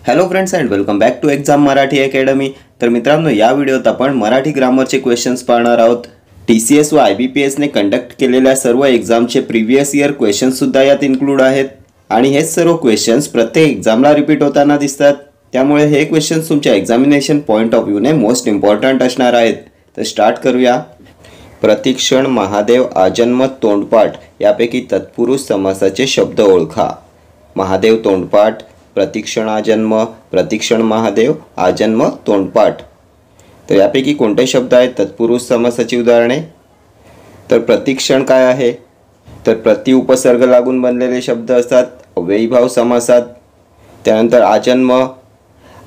Hello friends and welcome back to exam Marathi academy. तर मित्रांनो, या व्हिडिओत आपण मराठी ग्रामरचे क्वेश्चन्स पाहणार आहोत। TCS व IBPS ने कंडक्ट केलेल्या सर्व एक्झामचे प्रीवियस इयर क्वेश्चन्स सुद्धा यात इन्क्लूड आहेत आणि हे सर्व क्वेश्चन्स प्रत्येक एक्झामला रिपीट होताना दिसतात। त्यामुळे हे क्वेश्चन्स तुमच्या एक्झामिनेशन पॉइंट ऑफ व्ह्यूने मोस्ट इम्पॉर्टंट असणार आहेत। तर स्टार्ट करूया। प्रतिक्षण, महादेव, आजन्म, तोंडपाठ यापैकी तत्पुरुष समासाचे शब्द ओळखा। महादेव तोंडपाठ, प्रतिक्षण आजन्म, प्रतिक्षण महादेव, आजन्म तोंडपाठ। तर यापैकी कोणते शब्द आहेत तत्पुरुष समासाची उदाहरणे? तर प्रतिक्षण काय आहे? तर प्रति उपसर्ग लागून बनलेले शब्द असतात अव्ययीभाव समासात। त्यानंतर आजन्म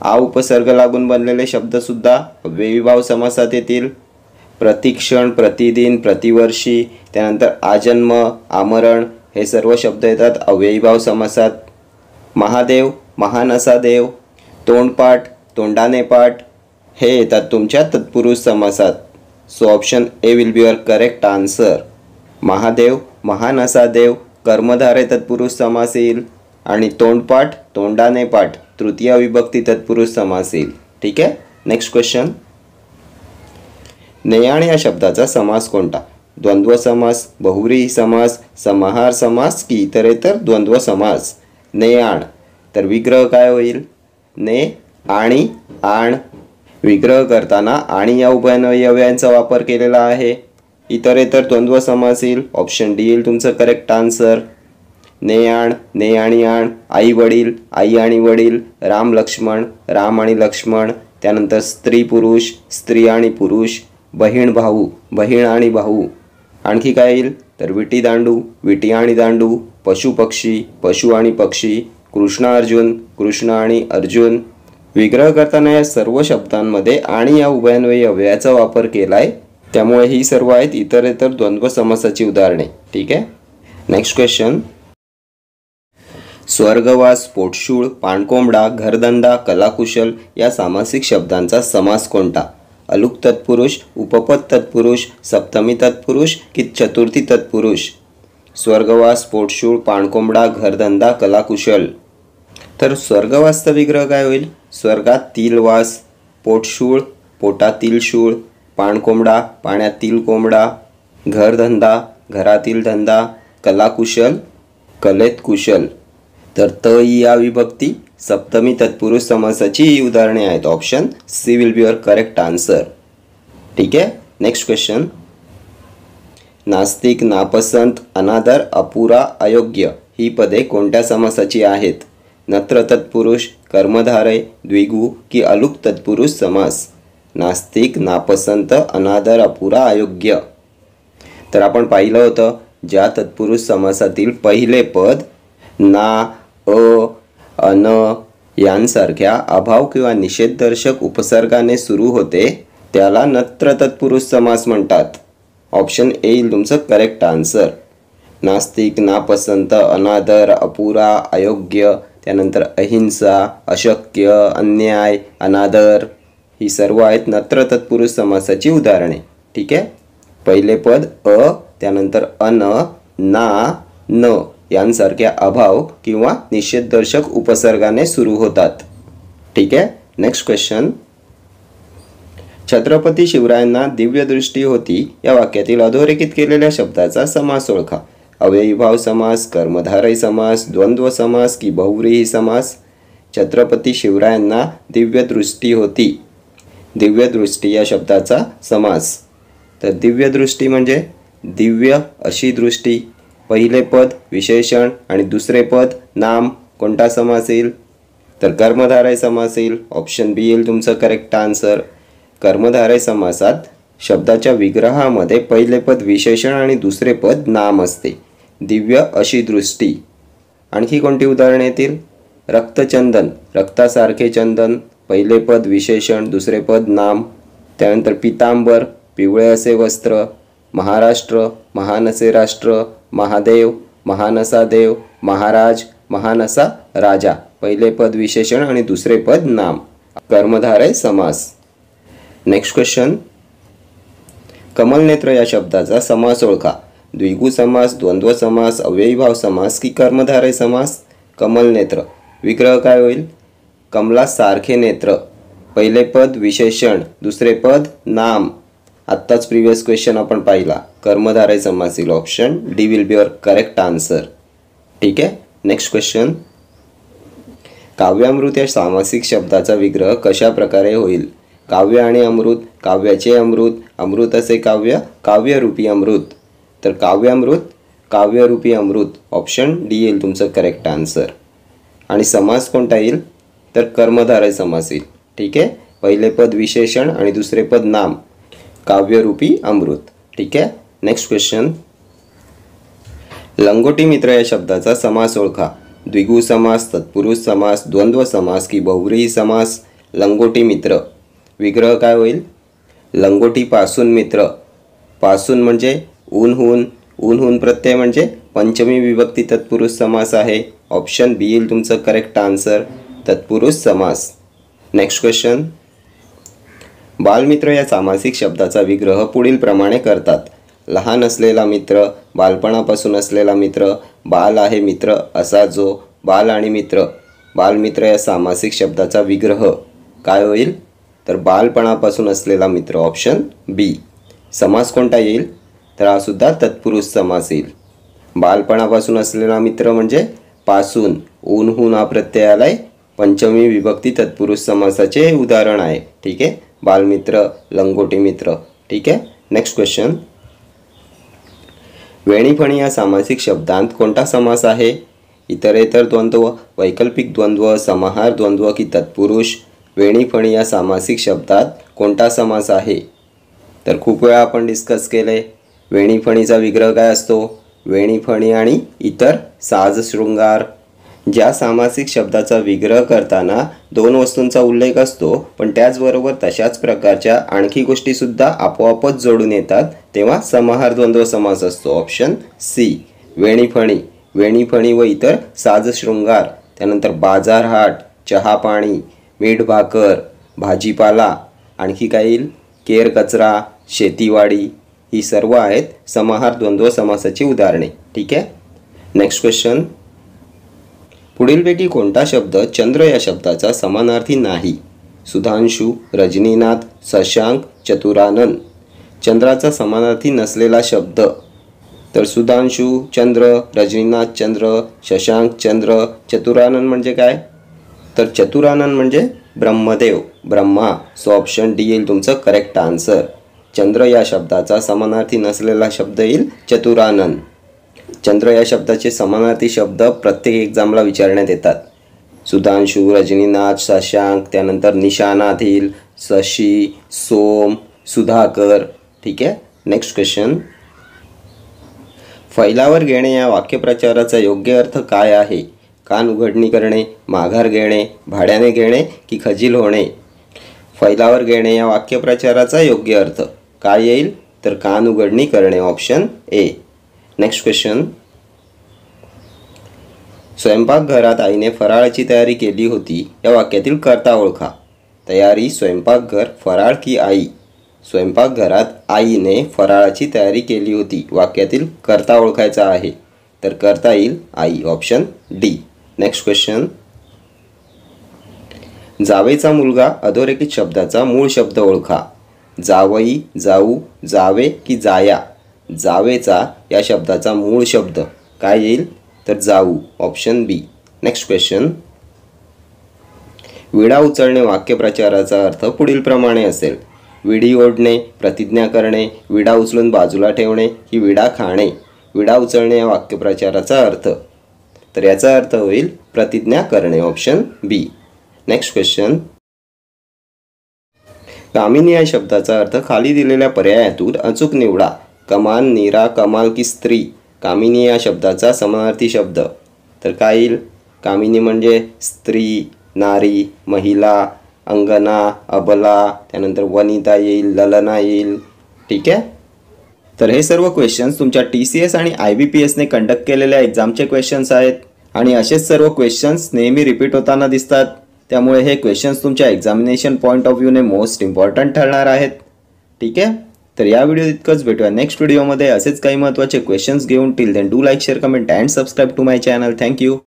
आ उपसर्ग लागून बनलेले शब्द सुद्धा अव्ययीभाव समासात येतील। प्रतिक्षण, प्रतिदिन, प्रतिवर्षी, त्यानंतर आजन्म, आमरण हे सर्व शब्द येतात अव्ययीभाव समासात। महादेव, महान असा देव, तोंडपाठ, तोंडाने पाठ हे येतात तुमच्या तत्पुरुष समासात। So option A will be your correct answer. Mahadev, महान असा देव कर्मधारय तत्पुरुष समास येईल आणि तोंडपाठ, तोंडाने पाठ तृतीय विभक्ती तत्पुरुष समास येईल। ठीक आहे। नेक्स्ट क्वेश्चन, नेयाण या शब्दाचा समास कोणता? द्वंद्व समास, बहुव्रीही समास, समाहार समास की इतरेतर द्वंद्व समास? नेयाण तर विग्रह काय होईल? ने आणि आण। विग्रह करताना आणि या उभयन्वयी अव्ययांचा वापर केलेला आहे। इतरेतर द्वंद्व समास येईल। ऑप्शन डी येईल तुमचं करेक्ट आन्सर। नेयाण, ने आणि आण, आई वडील, आई आणि वडील, राम लक्ष्मण, राम आणि लक्ष्मण, त्यानंतर स्त्री पुरुष, स्त्री आणि पुरुष, बहीण भाऊ, बहीण आणि भाऊ। आणखी काय येईल? तर विटी दांडू, विटी आणि दांडू, पशु पक्षी, पशु आणि पक्षी, कृष्ण अर्जुन, कृष्ण आणि अर्जुन। विग्रह करताना या सर्व शब्दांमध्ये आणि या उभयन्वयी अव्ययाचा वापर केलाय, त्यामुळे ही सर्व आहेत इतरेतर द्वंद्व समासाची उदाहरणे। ठीक आहे। नेक्स्ट क्वेश्चन, स्वर्गवास, पोटशूळ, पाणकोंबडा, घरधंदा, कलाकुशल या सामासिक शब्दांचा समास कोणता? अलुक तत्पुरुष, उपपद तत्पुरुष, सप्तमी तत्पुरुष की चतुर्थी तत्पुरुष? स्वर्गवास, पोटशूळ, पाणकोंबडा, घरधंदा, कलाकुशल। तर स्वर्गवासचा विग्रह काय होईल? स्वर्गातील वास, पोटशूळ, पोटातील शूळ, पाणकोंबडा, पाण्यातील कोंबडा, घरधंदा, घरातील धंदा, कलाकुशल, कलेत कुशल। तर त या विभक्ती सप्तमी तत्पुरुष समासाची ही उदाहरणे आहेत। Option C will be your correct answer. ठीक आहे। नेक्स्ट क्वेश्चन, नास्तिक, नापसंत, अनादर, अपुरा, अयोग्य ही पदे कोणत्या समासाची आहेत? नत्र तत्पुरुष, कर्मधारय, द्विगु की अलुक तत्पुरुष समास? नास्तिक, नापसंत, अनादर, अपुरा, अयोग्य। तर आपण पाहिलं होतं ज्या तत्पुरुष समासातील पहिले पद ना, अन यांसारख्या अभाव किंवा निषेधदर्शक उपसर्गाने सुरू होते त्याला नत्र तत्पुरुष समास म्हणतात। ऑप्शन ए येईल तुमचं करेक्ट आन्सर। नास्तिक, नापसंत, अनादर, अपुरा, अयोग्य, त्यानंतर अहिंसा, अशक्य, अन्याय, अनादर ही सर्व आहेत नत्र तत्पुरुष समासाची उदाहरणे। ठीक आहे। पहिले पद अ, त्यानंतर अन, ना, न यांसारख्या अभाव किंवा निषेधदर्शक उपसर्गाने सुरू होतात। ठीक आहे। नेक्स्ट क्वेश्चन, छत्रपती शिवरायांना दिव्य दृष्टी होती या वाक्यातील अधोरेखित केलेल्या शब्दाचा समास ओळखा। अव्ययीभाव समास, कर्मधारय समास, द्वंद्व समास की बहुव्रीही समास? छत्रपती शिवरायांना दिव्य दृष्टी होती। दिव्य दृष्टी या शब्दाचा समास। तर दिव्य दृष्टी म्हणजे दिव्य अशी दृष्टी, पहिले पद विशेषण आणि दुसरे पद नाम, कोणता समास येईल? तर कर्मधारय समास येईल। ऑप्शन बी येईल तुमचं करेक्ट आन्सर। कर्मधारय समासात शब्दाच्या विग्रहामध्ये पहिले पद विशेषण आणि दुसरे पद नाम असते। दिव्य अशी दृष्टी। आणखी कोणती उदाहरणे येतील? रक्तचंदन, रक्तासारखे चंदन, पहिले पद विशेषण, दुसरे पद नाम, त्यानंतर पितांबर, पिवळे असे वस्त्र, महाराष्ट्र, महान असे राष्ट्र, महादेव, महान असा देव, महाराज, महान असा राजा, पहिले पद विशेषण आणि दुसरे पद नाम, कर्मधारय समास। नेक्स्ट क्वेश्चन, कमलनेत्र या शब्दाचा समास ओळखा। द्विगु समास, द्वंद्व समास, अव्ययीभाव समास की कर्मधारय समास? कमलनेत्र विग्रह काय होईल? कमलासारखे नेत्र. पहिले पद विशेषण, दुसरे पद नाम. आत्ताच प्रिव्हियस क्वेश्चन आपण पाहिला. कर्मधारय समास येईल. Option D will be your correct answer. ठीक आहे. Next question. काव्यामृत या सामासिक शब्दाचा विग्रह कशा प्रकारे होईल? काव्य आणि अमृत, काव्याचे अमृत, अमृत असे काव्य, काव्यरूपी अमृत. तर काव्यामृत, काव्यरूपी अमृत. ऑप्शन डी येईल तुमचं करेक्ट आन्सर. आणि समास कोणता येईल? तर कर्मधारय समास येईल. ठीक आहे. पहिले पद विशेषण आणि दुसरे पद नाम, काव्यरूपी अमृत. ठीक आहे. Next question. लंगोटी मित्र या शब्दाचा समास ओळखा. द्विगु समास, तत्पुरुष समास, द्वंद्व समास की बहुव्रीही समास. लंगोटी मित्र विग्रह काय होईल? लंगोटीपासून मित्र. पासून म्हणजे ऊनहून, ऊनहून प्रत्यय म्हणजे पंचमी विभक्ती तत्पुरुष समास आहे. ऑप्शन बी येईल तुमचं करेक्ट आन्सर, तत्पुरुष समास. Next question. बालमित्र या सामासिक शब्दाचा विग्रह पुढील प्रमाणे करतात. लहान असलेला मित्र, बालपणापासून असलेला मित्र, बाल आहे मित्र असा जो. बाल आणि मित्र, बालमित्र या सामासिक शब्दाचा विग्रह काय होईल? तर बालपणापासून असलेला मित्र. ऑप्शन बी. समास कोणता येईल? तर हा सुद्धा तत्पुरुष समास येईल. बालपणापासून असलेला मित्र म्हणजे पासून, ऊनहून हा प्रत्यय आलाय, पंचमी विभक्ती तत्पुरुष समासाचे उदाहरण आहे. ठीक आहे. बालमित्र, लंगोटी मित्र. ठीक आहे. Next question. वेणीफणी या सामासिक शब्दांत कोणता समास आहे? इतरेतर द्वंद्व, वैकल्पिक द्वंद्व, समाहार द्वंद्व की तत्पुरुष. वेणीफणी या सामासिक शब्दात कोणता समास आहे? तर खूप वेळा आपण डिस्कस केले. वेणीफणीचा विग्रह काय असतो? वेणीफणी आणि इतर साज शृंगार. ज्या सामासिक शब्दाचा विग्रह करताना दोन वस्तूंचा उल्लेख असतो पण त्याचबरोबर तशाच प्रकारच्या आणखी गोष्टीसुद्धा आपोआपच जोडून येतात तेव्हा समाहार द्वंद्व समास असतो. Option C. वेणीफणी, वेणीफणी व इतर साज शृंगार. त्यानंतर बाजारहाट, चहा पाणी, मीठ भाकर, भाजीपाला, आणखी काय येईल? केर कचरा, शेतीवाडी. ही सर्व आहेत समाहार द्वंद्व समासाची उदाहरणे. ठीक आहे. Next question. पुढीलपैकी कोणता शब्द चंद्र या शब्दाचा समानार्थी नाही? सुधांशु, रजनीनाथ, शशांक, चतुरानन. चंद्राचा समानार्थी नसलेला शब्द. तर सुधांशु चंद्र, रजनीनाथ चंद्र, शशांक चंद्र, चतुरानन म्हणजे काय? तर चतुरानन म्हणजे Brahmadev, Brahma. So option D येईल तुमचं करेक्ट आन्सर. चंद्र या शब्दाचा समानार्थी नसलेला शब्द येईल चतुरानन. चंद्र या शब्दाचे समानार्थी शब्द प्रत्येक एक्झामला विचारण्यात येतात. सुधांशु, रजनीनाथ, शशांक, त्यानंतर निशानाथ येईल, शशी, सोम, सुधाकर. ठीक आहे. Next question. फैलावर घेणे या वाक्यप्रचाराचा योग्य अर्थ काय आहे? कान उघडणी करणे, माघार घेणे, भाड्याने घेणे की खजील होणे. फैलावर घेणे या वाक्यप्रचाराचा योग्य अर्थ काय येईल? तर कान उघडणी करणे. Option A. Next question. स्वयंपाकघरात आईने फराळाची तयारी केली होती या वाक्यातील कर्ता ओळखा. तयारी स्वयंपाकघर, फराळ की आई. स्वयंपाकघरात आईने फराळाची तयारी केली होती. वाक्यातील कर्ता ओळखायचा आहे. तर कर्ता येईल आई. Option D. Next question. जावेचा मुलगा अधोरेखित शब्दाचा मूळ शब्द ओळखा. जावई, जाऊ, जावे की जाया. जावेचा या शब्दाचा मूळ शब्द काय येईल? तर जाऊ. Option B. Next question. विडा उचलणे वाक्यप्रचाराचा अर्थ पुढील प्रमाणे असेल. विडी ओढणे, प्रतिज्ञा करणे, विडा उचलून बाजूला ठेवणे की विडा खाणे. विडा उचलणे या वाक्यप्रचाराचा अर्थ. तर याचा अर्थ होईल प्रतिज्ञा करणे. Option B. Next question. कामिनी या शब्दाचा अर्थ खाली दिलेल्या पर्यायातून अचूक निवडा. कमान, नीरा, कमाल की स्त्री. कामिनी या शब्दाचा समानार्थी शब्द. तर काय येईल? कामिनी म्हणजे स्त्री, नारी, महिला, अंगना, अबला, त्यानंतर वनिता येईल, ललना येईल. ठीक आहे. तर हे सर्व क्वेश्चन्स तुमच्या TCS आणि IBPSने कंडक्ट केलेल्या एक्झामचे क्वेश्चन्स आहेत आणि असेच सर्व क्वेश्चन्स नेहमी रिपीट होताना दिसतात. त्यामुळे हे क्वेश्चन्स तुमच्या एक्झामिनेशन पॉईंट ऑफ व्ह्यूने मोस्ट इम्पॉर्टंट ठरणार आहेत. ठीक आहे. तर या व्हिडिओ इतकंच. भेटूया नेक्स्ट व्हिडिओमध्ये असेच काही महत्त्वाचे क्वेश्चन्स घेऊन. Till then do like, share, comment and subscribe to my channel. Thank you.